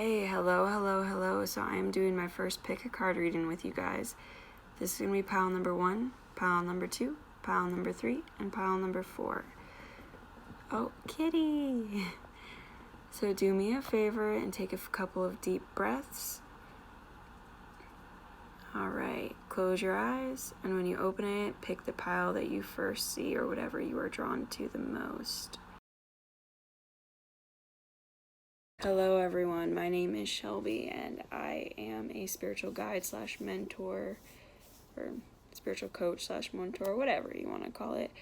Hey, hello. So I'm doing my first pick a card reading with you guys. This is going to be pile number 1, pile number 2, pile number 3, and pile number 4. Oh, kitty! So do me a favor and take a couple of deep breaths. Alright, close your eyes, and when you open it, pick the pile that you first see or whatever you are drawn to the most. Hello everyone, my name is Shelby and I am a spiritual guide / mentor, or spiritual coach / mentor, whatever you want to call it.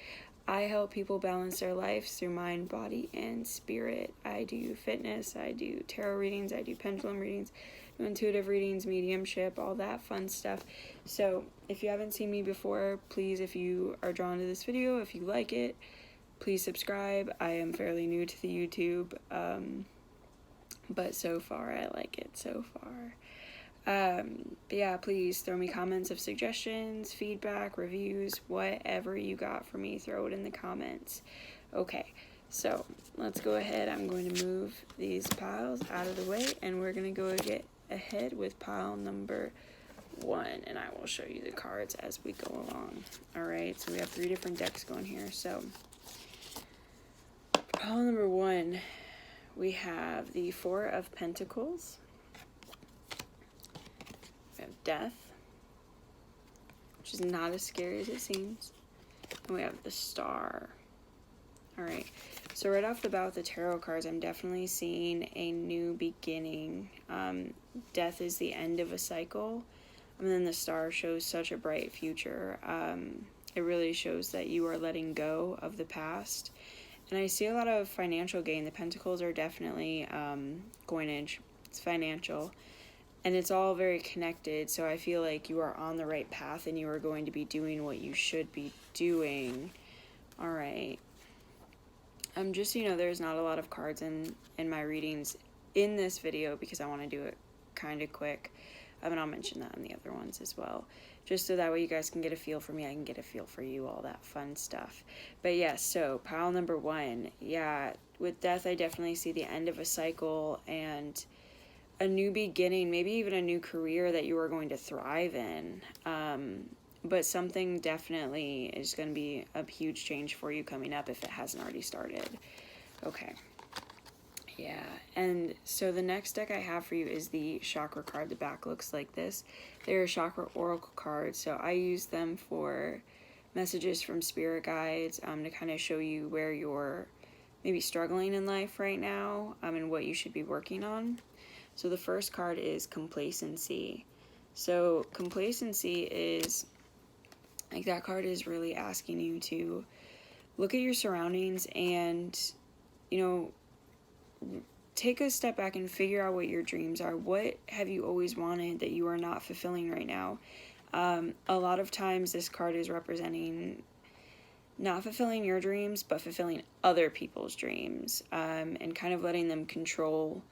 I help people balance their lives through mind, body, and spirit. I do fitness, I do tarot readings, I do pendulum readings, do intuitive readings, mediumship, all that fun stuff. So if you haven't seen me before, please, if you are drawn to this video, if you like it, please subscribe. I am fairly new to the YouTube, but so far I like it so far. But yeah, please throw me comments of suggestions, feedback, reviews, whatever you got for me, throw it in the comments. Okay, so let's go ahead. I'm going to move these piles out of the way and we're going to go get ahead with pile number 1, and I will show you the cards as we go along. Alright, so we have 3 different decks going here. So pile number 1, we have the 4 of Pentacles, we have Death, which is not as scary as it seems, and we have the Star. Alright, so right off the bat with the tarot cards, I'm definitely seeing a new beginning. Death is the end of a cycle, and then the Star shows such a bright future. It really shows that you are letting go of the past. And I see a lot of financial gain. The Pentacles are definitely coinage. It's financial. And it's all very connected. So I feel like you are on the right path and you are going to be doing what you should be doing. All right. Just so you know, there's not a lot of cards in my readings in this video because I want to do it kind of quick. And I'll mention that in the other ones as well. Just so that way you guys can get a feel for me, I can get a feel for you, all that fun stuff. But yeah, so pile number 1, yeah, with Death, I definitely see the end of a cycle and a new beginning, maybe even a new career that you are going to thrive in. But something definitely is going to be a huge change for you coming up if it hasn't already started. Okay. Yeah, and so the next deck I have for you is the chakra card. The back looks like this. They're chakra oracle cards, so I use them for messages from spirit guides to kind of show you where you're maybe struggling in life right now and what you should be working on. So the first card is complacency. So complacency is, like, that card is really asking you to look at your surroundings and, you know, take a step back and figure out what your dreams are. What have you always wanted that you are not fulfilling right now? A lot of times this card is representing not fulfilling your dreams, but fulfilling other people's dreams, and kind of letting them control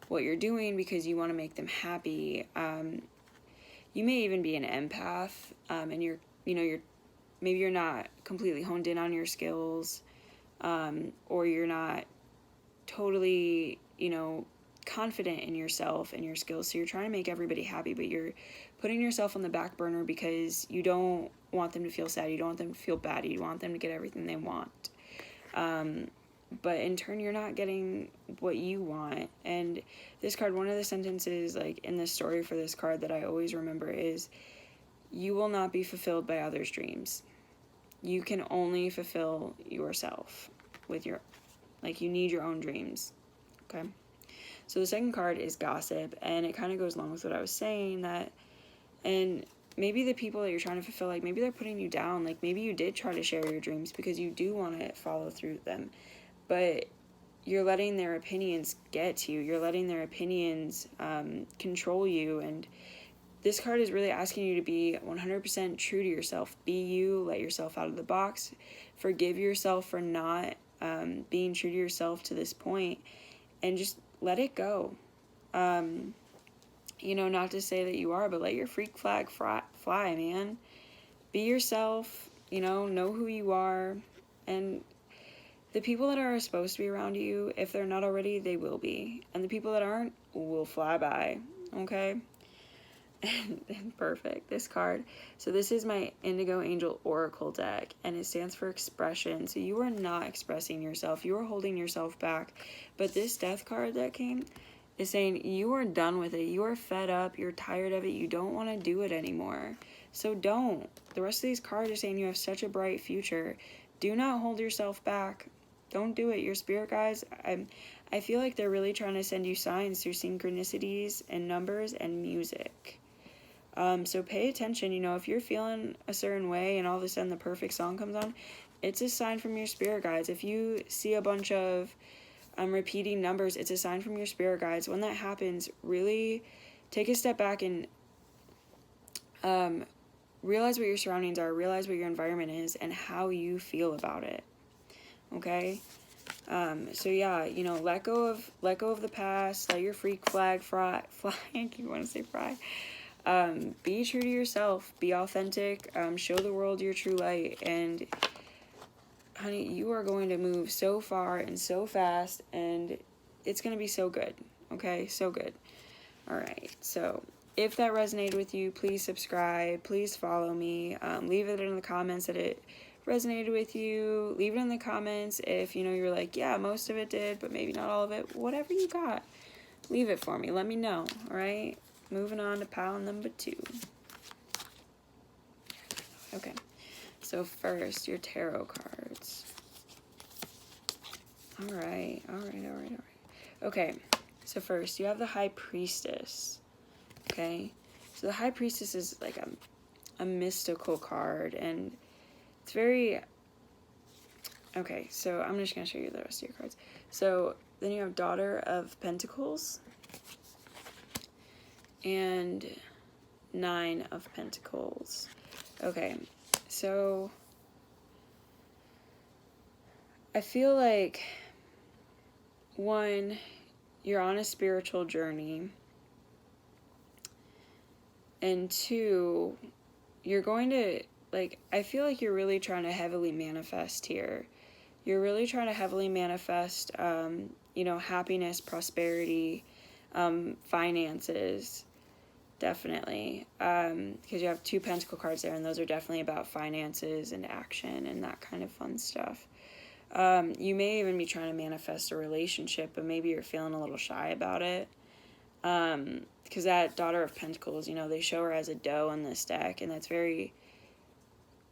what you're doing because you want to make them happy. You may even be an empath, and maybe you're not completely honed in on your skills, or you're not totally, confident in yourself and your skills. So you're trying to make everybody happy, but you're putting yourself on the back burner because you don't want them to feel sad. You don't want them to feel bad. You want them to get everything they want. But in turn, you're not getting what you want. And this card, one of the sentences, like, in the story for this card that I always remember is, you will not be fulfilled by others' dreams. You can only fulfill yourself with your, like, you need your own dreams. Okay. So the second card is gossip, and it kind of goes along with what I was saying, that, and maybe the people that you're trying to fulfill, like, maybe they're putting you down. Like, maybe you did try to share your dreams because you do want to follow through with them, but you're letting their opinions get to you. You're letting their opinions control you. And this card is really asking you to be 100% true to yourself. Be you. Let yourself out of the box. Forgive yourself for not being true to yourself to this point, and just let it go. Not to say that you are, but let your freak flag fly, man. Be yourself, know who you are, and the people that are supposed to be around you, if they're not already, they will be. And the people that aren't will fly by, okay? Perfect, this card. So this is my Indigo Angel Oracle deck, and it stands for expression. So you are not expressing yourself. You are holding yourself back. But this death card that came is saying you are done with it. You are fed up. You're tired of it. You don't want to do it anymore. So don't. The rest of these cards are saying you have such a bright future. Do not hold yourself back. Don't do it. Your spirit guides, I feel like they're really trying to send you signs through synchronicities and numbers and music. So pay attention. You know, if you're feeling a certain way and all of a sudden the perfect song comes on, it's a sign from your spirit guides. If you see a bunch of repeating numbers, it's a sign from your spirit guides. When that happens, really take a step back and realize what your surroundings are, realize what your environment is, and how you feel about it. Okay? So yeah, you know, let go of the past, let your freak flag fly. I keep wanting to say fry. Be true to yourself, be authentic, show the world your true light, and honey, you are going to move so far and so fast, and it's going to be so good, okay? So good. All right, so if that resonated with you, please subscribe, please follow me, leave it in the comments that it resonated with you, leave it in the comments if, you know, you're like, yeah, most of it did, but maybe not all of it, whatever you got, leave it for me, let me know, all right? Moving on to pile number 2. Okay, so first, your tarot cards. All right. Okay, so first, you have the High Priestess, okay? So the High Priestess is like a mystical card, and it's very... Okay, so I'm just going to show you the rest of your cards. So then you have Daughter of Pentacles, and 9 of Pentacles. Okay, so I feel like, one, you're on a spiritual journey, and 2, you're going to, like, I feel like you're really trying to heavily manifest here. You're really trying to heavily manifest, you know, happiness, prosperity, finances. Definitely, because you have 2 Pentacle cards there, and those are definitely about finances and action and that kind of fun stuff. You may even be trying to manifest a relationship, but maybe you're feeling a little shy about it. Because that Daughter of Pentacles, you know, they show her as a doe in this deck, and that's very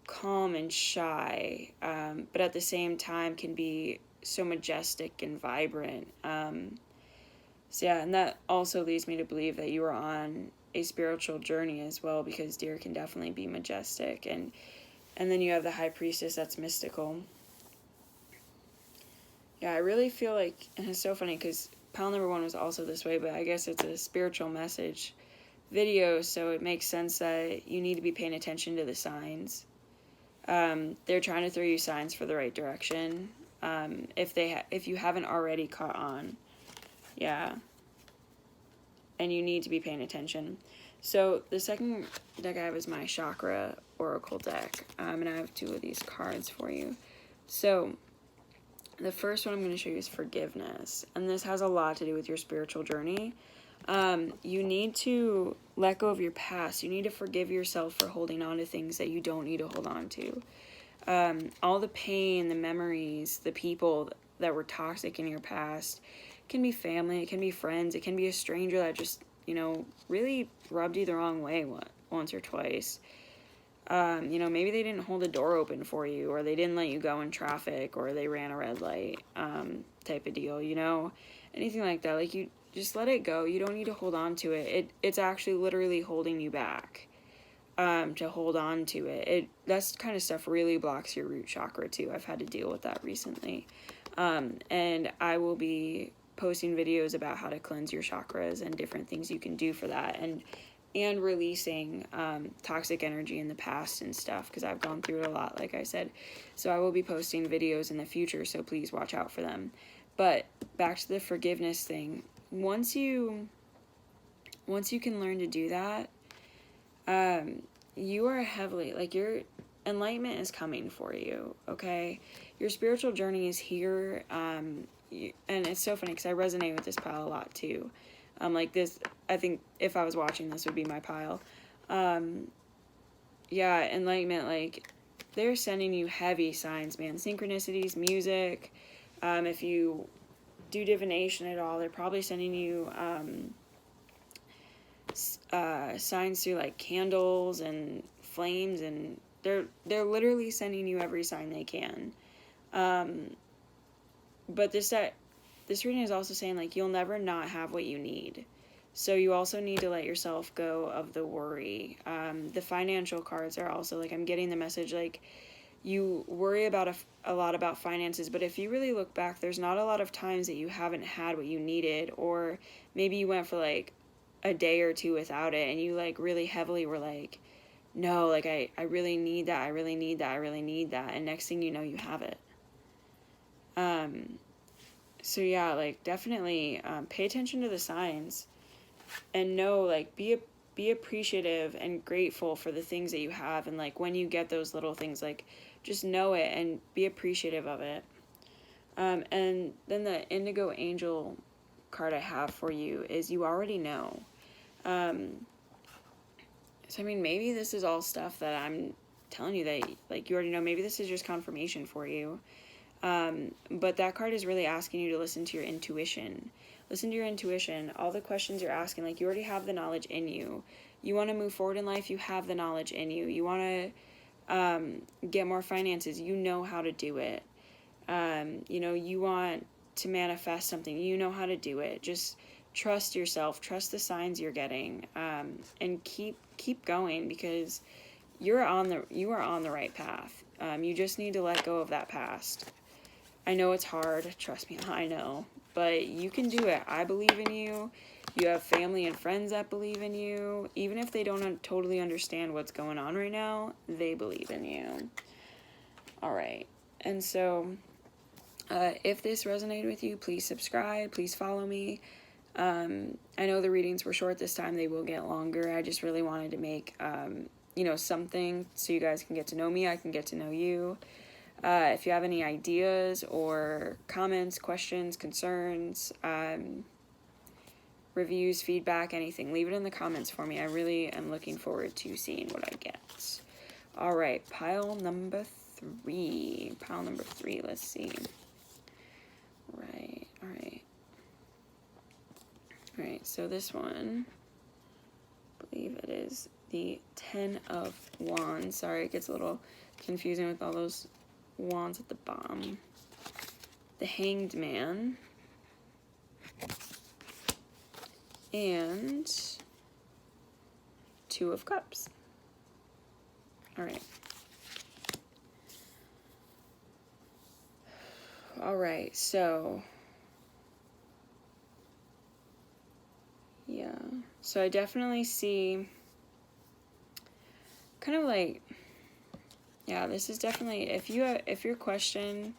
calm and shy, but at the same time can be so majestic and vibrant. So yeah, and that also leads me to believe that you are on a spiritual journey as well, because deer can definitely be majestic, and then you have the High Priestess, that's mystical. Yeah, I really feel like, and it's so funny because pile number 1 was also this way, but I guess it's a spiritual message video, so it makes sense that you need to be paying attention to the signs. They're trying to throw you signs for the right direction, if you haven't already caught on. Yeah. And you need to be paying attention. So the second deck I have is my Chakra Oracle deck, and I have 2 of these cards for you. So the first one I'm going to show you is forgiveness, and this has a lot to do with your spiritual journey. You need to let go of your past. You need to forgive yourself for holding on to things that you don't need to hold on to. All the pain, the memories, the people that were toxic in your past. It can be family, it can be friends, it can be a stranger that just, you know, really rubbed you the wrong way once or twice. You know, maybe they didn't hold a door open for you, or they didn't let you go in traffic, or they ran a red light, type of deal, you know, anything like that. Like, you just let it go. You don't need to hold on to it. It's actually literally holding you back, to hold on to it. That's kind of stuff really blocks your root chakra too. I've had to deal with that recently. And I will be posting videos about how to cleanse your chakras and different things you can do for that, and releasing toxic energy in the past and stuff, because I've gone through it a lot, like I said. So I will be posting videos in the future, so please watch out for them. But back to the forgiveness thing. Once you can learn to do that, you are heavily, like, your enlightenment is coming for you, okay? your spiritual journey is here. And it's so funny because I resonate with this pile a lot too. Like this, I think if I was watching this would be my pile. Yeah, enlightenment, like they're sending you heavy signs, man. Synchronicities, music. If you do divination at all, they're probably sending you signs through like candles and flames, and they're literally sending you every sign they can. But this reading is also saying like you'll never not have what you need. So you also need to let yourself go of the worry. The financial cards are also like, I'm getting the message like you worry about a lot about finances, but if you really look back, there's not a lot of times that you haven't had what you needed, or maybe you went for like a day or two without it and you like really heavily were like, no, like I really need that, I really need that, I really need that, and next thing you know, you have it. So yeah, like definitely pay attention to the signs and know, like be appreciative and grateful for the things that you have, and like when you get those little things, like just know it and be appreciative of it. And then the Indigo Angel card I have for you is you already know. So I mean, maybe this is all stuff that I'm telling you that like you already know. Maybe this is just confirmation for you. But that card is really asking you to listen to your intuition. Listen to your intuition. All the questions you're asking, like you already have the knowledge in you. You want to move forward in life, you have the knowledge in you. You want to get more finances, you know how to do it. You know, you want to manifest something, you know how to do it. Just trust yourself, trust the signs you're getting, and keep going, because you are on the right path. You just need to let go of that past. I know it's hard, trust me, I know, but you can do it. I believe in you. You have family and friends that believe in you. Even if they don't totally understand what's going on right now, they believe in you. All right. And so if this resonated with you, please subscribe, please follow me. I know the readings were short this time. They will get longer. I just really wanted to make, something so you guys can get to know me. I can get to know you. If you have any ideas or comments, questions, concerns, reviews, feedback, anything, leave it in the comments for me. I really am looking forward to seeing what I get. All right, pile number 3. Let's see. Right, all right. All right, so this one, I believe it is the 10 of Wands. Sorry, it gets a little confusing with all those wands at the bottom. The Hanged Man. And 2 of Cups. All right. All right, so yeah. So I definitely see kind of like, yeah, this is definitely, if your question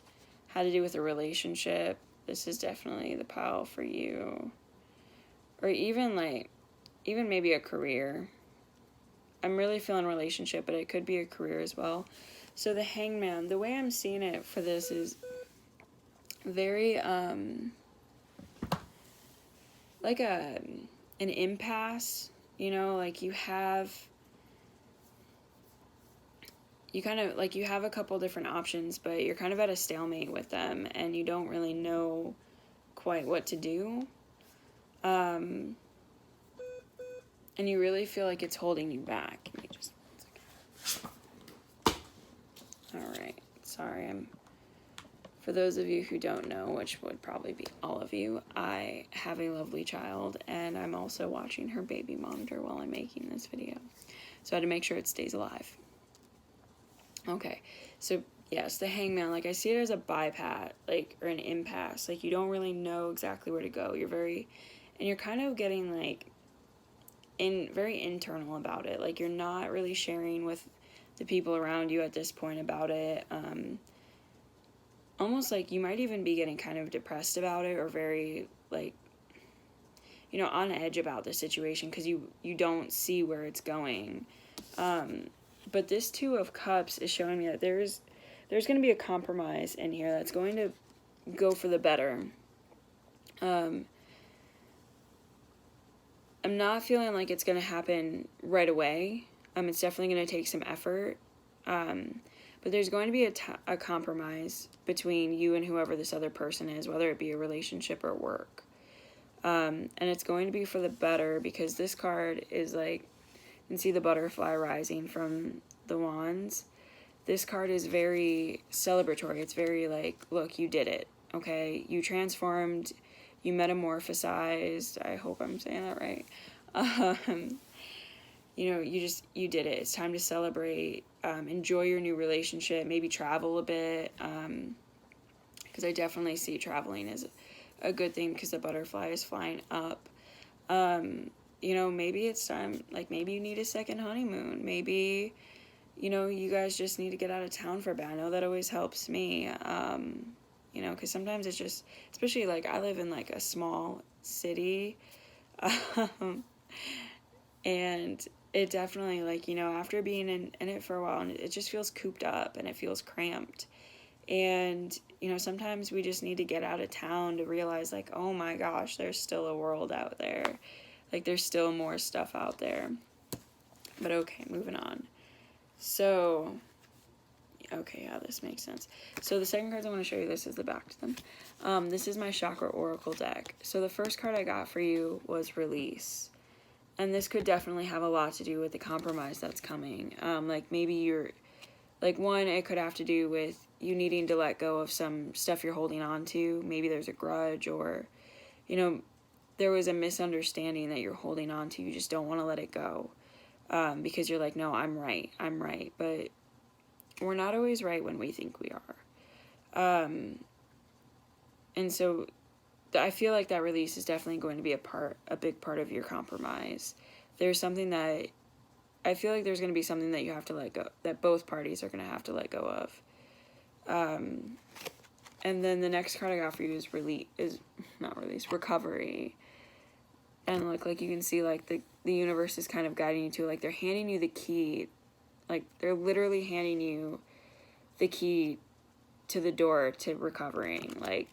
had to do with a relationship, this is definitely the pile for you. Or even maybe a career. I'm really feeling relationship, but it could be a career as well. So the Hangman, the way I'm seeing it for this is very like an impasse, like you have a couple different options, but you're kind of at a stalemate with them and you don't really know quite what to do. And you really feel like it's holding you back. Give me just 1 second. All right. Sorry, for those of you who don't know, which would probably be all of you, I have a lovely child, and I'm also watching her baby monitor while I'm making this video. So I had to make sure it stays alive. Okay, so yes, the Hangman, like I see it as a bypass, or an impasse. Like you don't really know exactly where to go. You're kind of getting very internal about it. Like you're not really sharing with the people around you at this point about it. Almost like you might even be getting kind of depressed about it, or very on edge about the situation because you don't see where it's going. But this 2 of Cups is showing me that there's there's going to be a compromise in here that's going to go for the better. I'm not feeling like it's going to happen right away. It's definitely going to take some effort. But there's going to be a compromise between you and whoever this other person is, whether it be a relationship or work. And it's going to be for the better, because this card is like, you can see the butterfly rising from the wands. This card is very celebratory. It's very like, look, you did it, okay? You transformed, you metamorphosized. I hope I'm saying that right. You know, you did it. It's time to celebrate. Enjoy your new relationship. Maybe travel a bit. Because I definitely see traveling as a good thing, because the butterfly is flying up. You know, maybe it's time, like maybe you need a second honeymoon. Maybe, you know, you guys just need to get out of town for a bit. I know that always helps me. You know, because sometimes it's just, especially like I live in like a small city. And it definitely, like, you know, after being in it for a while, and it just feels cooped up and it feels cramped. And, you know, sometimes we just need to get out of town to realize, like, oh my gosh, there's still a world out there. Like, there's still more stuff out there. But okay, moving on. So, okay, yeah, this makes sense. So the second cards I want to show you, this is the back to them. This is my Chakra Oracle deck. So the first card I got for you was Release. And this could definitely have a lot to do with the compromise that's coming. Like maybe you're, like one, it could have to do with you needing to let go of some stuff you're holding on to. Maybe there's a grudge, or, you know, there was a misunderstanding that you're holding on to. You just don't want to let it go. Because you're like, no, I'm right. But we're not always right when we think we are. And so I feel like that release is definitely going to be a big part of your compromise. There's something that, I feel like there's going to be something that you have to let go, that both parties are going to have to let go of. And then the next card I got for you is Recovery. And look, like you can see, like the universe is kind of guiding you to, like they're handing you the key, like they're literally handing you the key to the door to recovering. Like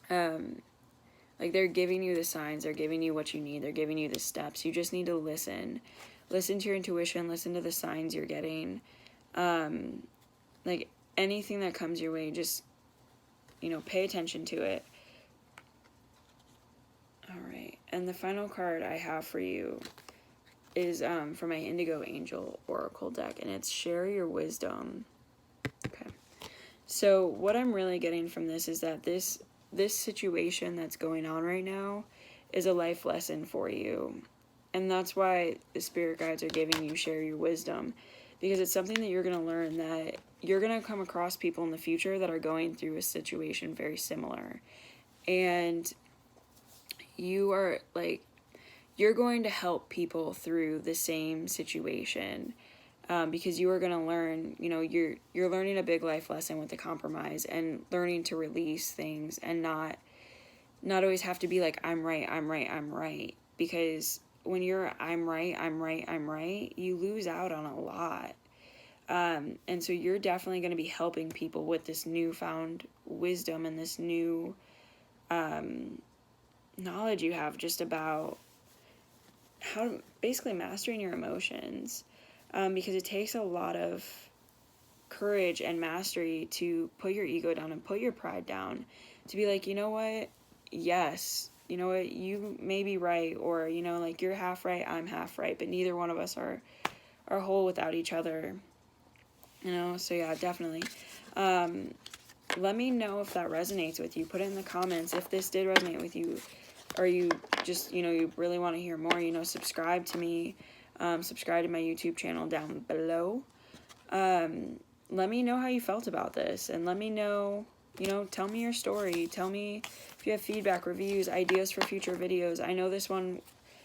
they're giving you the signs, they're giving you what you need, they're giving you the steps. You just need to listen to your intuition, listen to the signs you're getting. Like anything that comes your way, just, you know, pay attention to it. All right, and the final card I have for you is from my Indigo Angel Oracle deck, and it's Share Your Wisdom. Okay, so what I'm really getting from this is that this situation that's going on right now is a life lesson for you. And that's why the spirit guides are giving you Share Your Wisdom, because it's something that you're going to learn, that you're going to come across people in the future that are going through a situation very similar. And you are like, you're going to help people through the same situation. Because you are going to learn, you know, you're learning a big life lesson with the compromise, and learning to release things, and not always have to be like, I'm right. Because when you're I'm right, you lose out on a lot. And so you're definitely going to be helping people with this newfound wisdom and this new knowledge you have just about how to basically mastering your emotions. Because it takes a lot of courage and mastery to put your ego down and put your pride down, to be like, you know what, yes, you know what, you may be right, or, you know, like, you're half right, I'm half right, but neither one of us are whole without each other, you know. So yeah, definitely. Let me know if that resonates with you. Put it in the comments if this did resonate with you, or you just, you know, you really want to hear more. You know, subscribe to me. Subscribe to my YouTube channel down below. Let me know how you felt about this, and let me know, you know, tell me your story. Tell me if you have feedback, reviews, ideas for future videos. I know this one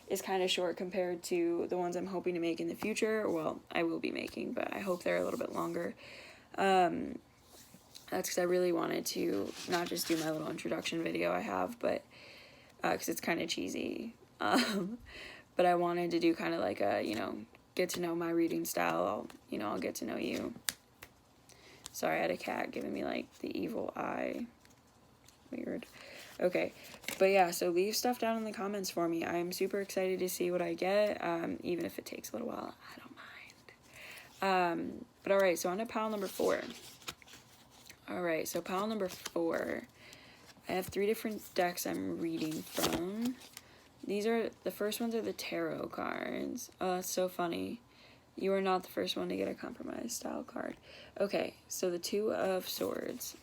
is kind of short compared to the ones I'm hoping to make in the future. Well, I will be making, but I hope they're a little bit longer. That's because I really wanted to not just do my little introduction video I have, but because it's kind of cheesy. But I wanted to do kind of like a, you know, get to know my reading style. I'll get to know you. Sorry, I had a cat giving me, like, the evil eye. Weird. Okay, but yeah, so leave stuff down in the comments for me. I'm super excited to see what I get, even if it takes a little while. I don't mind. But alright, so on to pile number 4. Alright, so pile number 4. I have 3 different decks I'm reading from. The first ones are the tarot cards. Oh, that's so funny. You are not the first one to get a compromise style card. Okay, so the 2 of Swords.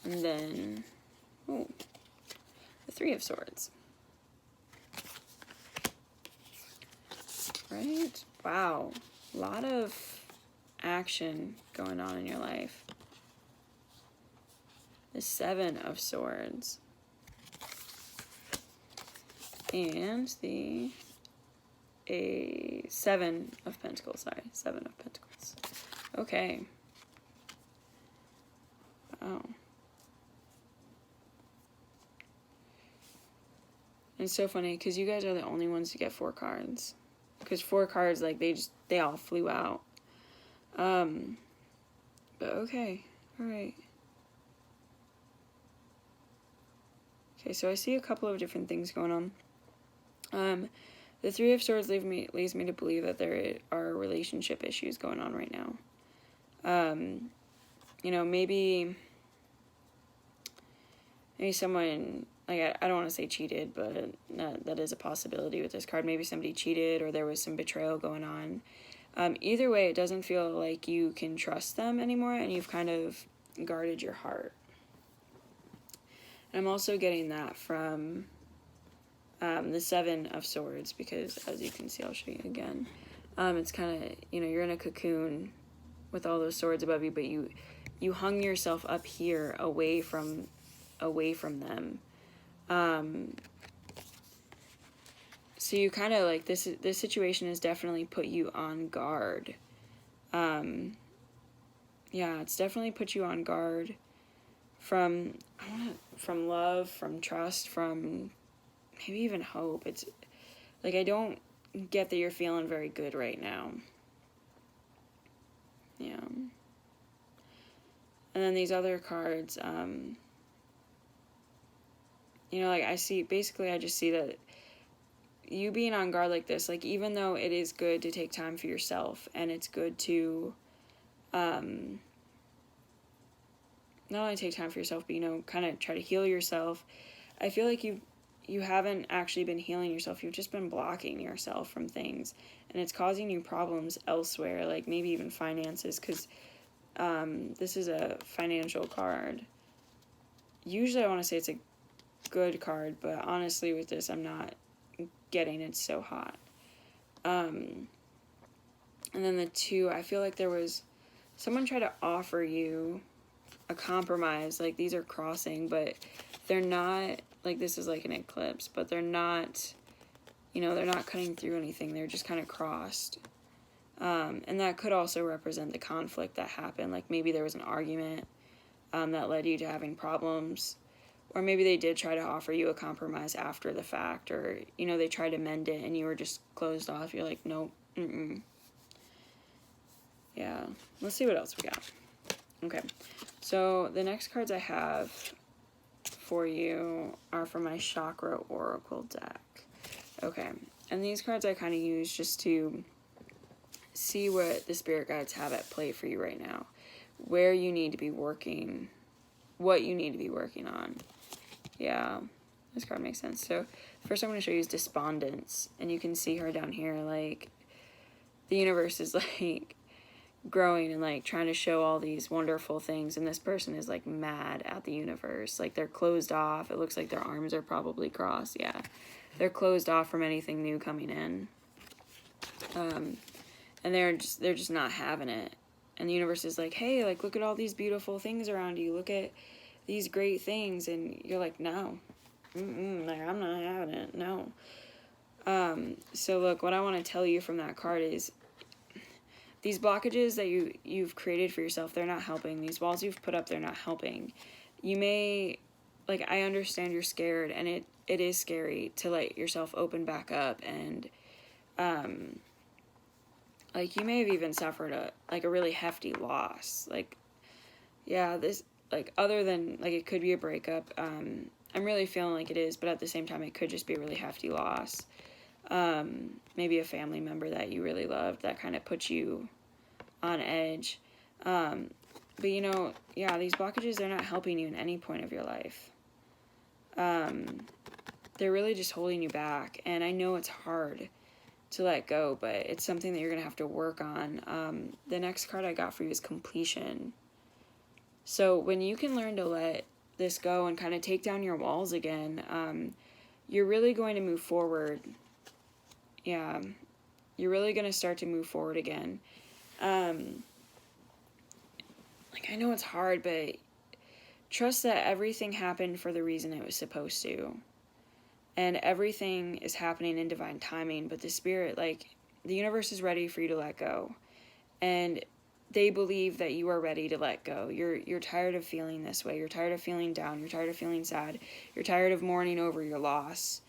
And then, the 3 of Swords. Right? Wow. A lot of action going on in your life. The 7 of Swords. And the 7 of Pentacles. Sorry, 7 of Pentacles. Okay. Wow. It's so funny because you guys are the only ones to get 4 cards. Because 4 cards, like, they all flew out. But okay. Alright. Okay, so I see a couple of different things going on. The 3 of Swords leads me to believe that there are relationship issues going on right now. You know, maybe someone, like, I don't want to say cheated, but that is a possibility with this card. Maybe somebody cheated or there was some betrayal going on. Either way, it doesn't feel like you can trust them anymore, and you've kind of guarded your heart. And I'm also getting that from the 7 of Swords, because as you can see, I'll show you again. It's kind of, you know, you're in a cocoon with all those swords above you, but you hung yourself up here away from them. So you kind of, like, this situation has definitely put you on guard. Yeah, it's definitely put you on guard from love, from trust, from maybe even hope. It's like, I don't get that you're feeling very good right now. Yeah. And then these other cards, you know, like, I just see that you being on guard like this, like, even though it is good to take time for yourself, and it's good to, not only take time for yourself, but, you know, kind of try to heal yourself. I feel like you haven't actually been healing yourself. You've just been blocking yourself from things, and it's causing you problems elsewhere, like maybe even finances, because this is a financial card. Usually I want to say it's a good card, but honestly with this, I'm not getting it's so hot. And then the 2, I feel like there was someone tried to offer you a compromise, like, these are crossing, but they're not, like, this is like an eclipse, but they're not, you know, they're not cutting through anything, they're just kind of crossed. And that could also represent the conflict that happened, like, maybe there was an argument that led you to having problems, or maybe they did try to offer you a compromise after the fact, or, you know, they tried to mend it and you were just closed off. You're like, nope, Yeah, let's see what else we got. Okay, so the next cards I have for you are from my Chakra Oracle deck. Okay, and these cards I kind of use just to see what the spirit guides have at play for you right now, where you need to be working, what you need to be working on. Yeah, this card makes sense. So first I'm going to show you is Despondence, and you can see her down here, like, the universe is, like, growing and, like, trying to show all these wonderful things, and this person is, like, mad at the universe. Like, they're closed off. It looks like their arms are probably crossed. Yeah, they're closed off from anything new coming in. And they're just not having it. And the universe is like, hey, like, look at all these beautiful things around you. Look at these great things. And you're like, no. Like, I'm not having it. No. So look, what I want to tell you from that card is these blockages that you've created for yourself, they're not helping. These walls you've put up, they're not helping. You may, like, I understand you're scared, and it is scary to let yourself open back up and, like, you may have even suffered a really hefty loss. Like, yeah, this, like, other than, like, it could be a breakup. I'm really feeling like it is, but at the same time, it could just be a really hefty loss. Maybe a family member that you really loved that kind of puts you on edge. But, you know, yeah, these blockages, they're not helping you in any point of your life. They're really just holding you back. And I know it's hard to let go, but it's something that you're going to have to work on. The next card I got for you is completion. So when you can learn to let this go and kind of take down your walls again, you're really going to move forward. Yeah, you're really going to start to move forward again. Like, I know it's hard, but trust that everything happened for the reason it was supposed to. And everything is happening in divine timing, but the spirit, like, the universe is ready for you to let go. And they believe that you are ready to let go. You're tired of feeling this way. You're tired of feeling down. You're tired of feeling sad. You're tired of mourning over your loss,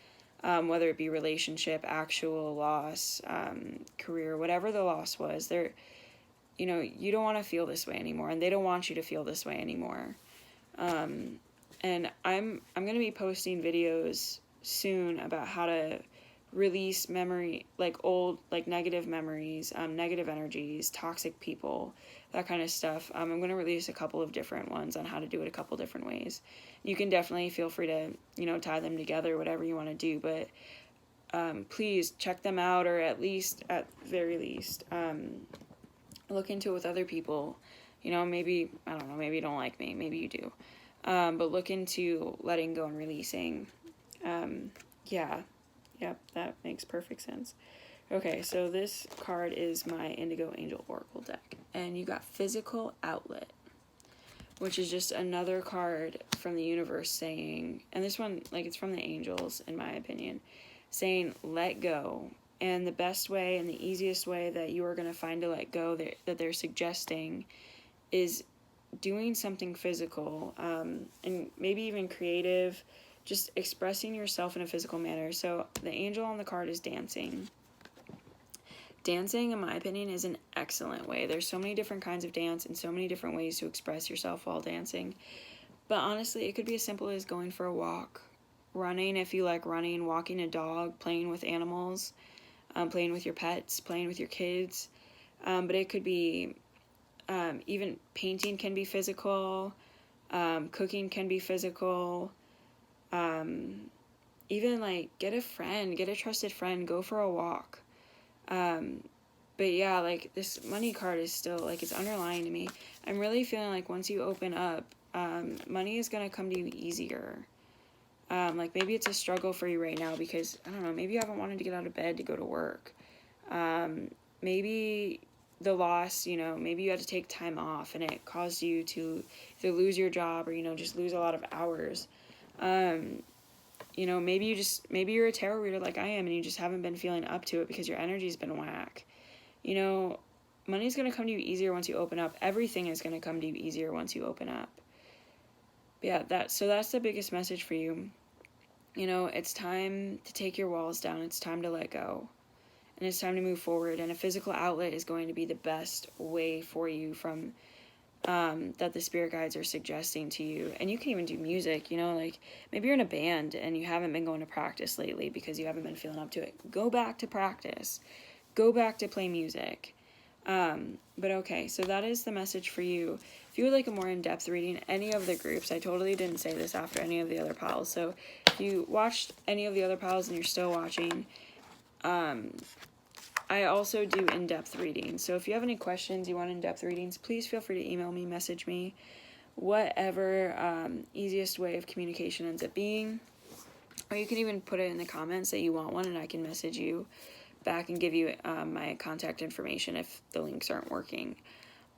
whether it be relationship, actual loss, career, whatever the loss was. You know, you don't want to feel this way anymore, and they don't want you to feel this way anymore. And I'm going to be posting videos soon about how to release memory, like old, like negative memories, negative energies, toxic people, that kind of stuff. I'm going to release a couple of different ones on how to do it a couple different ways. You can definitely feel free to, you know, tie them together, whatever you want to do, but please check them out, or at very least, look into it with other people. You know, maybe, I don't know, maybe you don't like me, maybe you do. But look into letting go and releasing. Yeah, yep, that makes perfect sense. Okay, so this card is my Indigo Angel Oracle deck, and you got Physical Outlet, which is just another card from the universe saying, and this one, like, it's from the angels, in my opinion, saying, let go. And the best way and the easiest way that you are going to find to let go that they're suggesting is doing something physical, and maybe even creative, just expressing yourself in a physical manner. So the angel on the card is dancing. Dancing, in my opinion, is an excellent way. There's so many different kinds of dance and so many different ways to express yourself while dancing. But honestly, it could be as simple as going for a walk, running if you like running, walking a dog, playing with animals, playing with your pets, playing with your kids. But it could be even painting can be physical, cooking can be physical, even like get a trusted friend, go for a walk. But yeah, like this money card is still, like, it's underlying to me. I'm really feeling like once you open up, money is going to come to you easier. Like maybe it's a struggle for you right now because, I don't know, maybe you haven't wanted to get out of bed to go to work. Maybe the loss, you know, maybe you had to take time off and it caused you to either lose your job or, you know, just lose a lot of hours. You know, maybe you're a tarot reader like I am and you just haven't been feeling up to it because your energy's been whack. You know, money's going to come to you easier once you open up. Everything is going to come to you easier once you open up. Yeah, that's the biggest message for you. You know, it's time to take your walls down. It's time to let go. And it's time to move forward. And a physical outlet is going to be the best way for you from that the spirit guides are suggesting to you. And you can even do music, you know, like maybe you're in a band and you haven't been going to practice lately because you haven't been feeling up to it. Go back to practice. Go back to play music. But okay, so that is the message for you. If you would like a more in-depth reading, any of the groups, I totally didn't say this after any of the other piles. So if you watched any of the other piles and you're still watching, I also do in-depth readings. So if you have any questions, you want in-depth readings, please feel free to email me, message me, whatever easiest way of communication ends up being. Or you can even put it in the comments that you want one and I can message you back and give you my contact information if the links aren't working.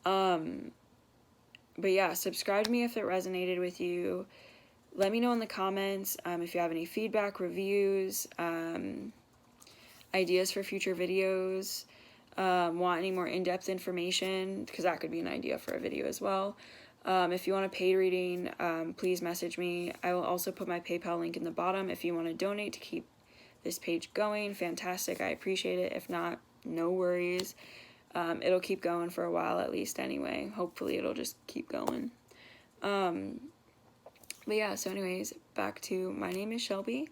But yeah, subscribe to me if it resonated with you. Let me know in the comments if you have any feedback, reviews, ideas for future videos, want any more in-depth information, because that could be an idea for a video as well. If you want a paid reading, please message me. I will also put my PayPal link in the bottom if you want to donate to keep this page going. Fantastic, I appreciate it. If not, no worries. It'll keep going for a while at least anyway. Hopefully it'll just keep going. But yeah, so anyways, back to my name is Shelby.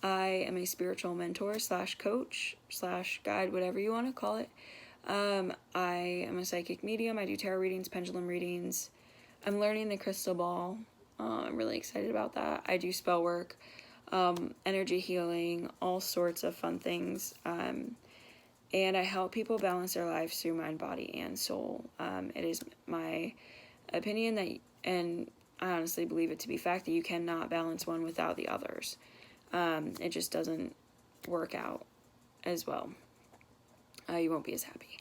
I am a spiritual mentor / coach / guide, whatever you want to call it. I am a psychic medium. I do tarot readings, pendulum readings. I'm learning the crystal ball. I'm really excited about that. I do spell work, energy healing, all sorts of fun things. And I help people balance their lives through mind, body, and soul. It is my opinion that, and I honestly believe it to be fact, that you cannot balance one without the others. It just doesn't work out as well. You won't be as happy.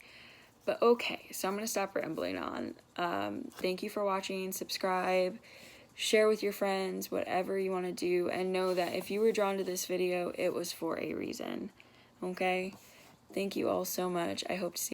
But okay, so I'm going to stop rambling on. Thank you for watching. Subscribe, share with your friends, whatever you want to do. And know that if you were drawn to this video, it was for a reason. Okay? Thank you all so much. I hope to see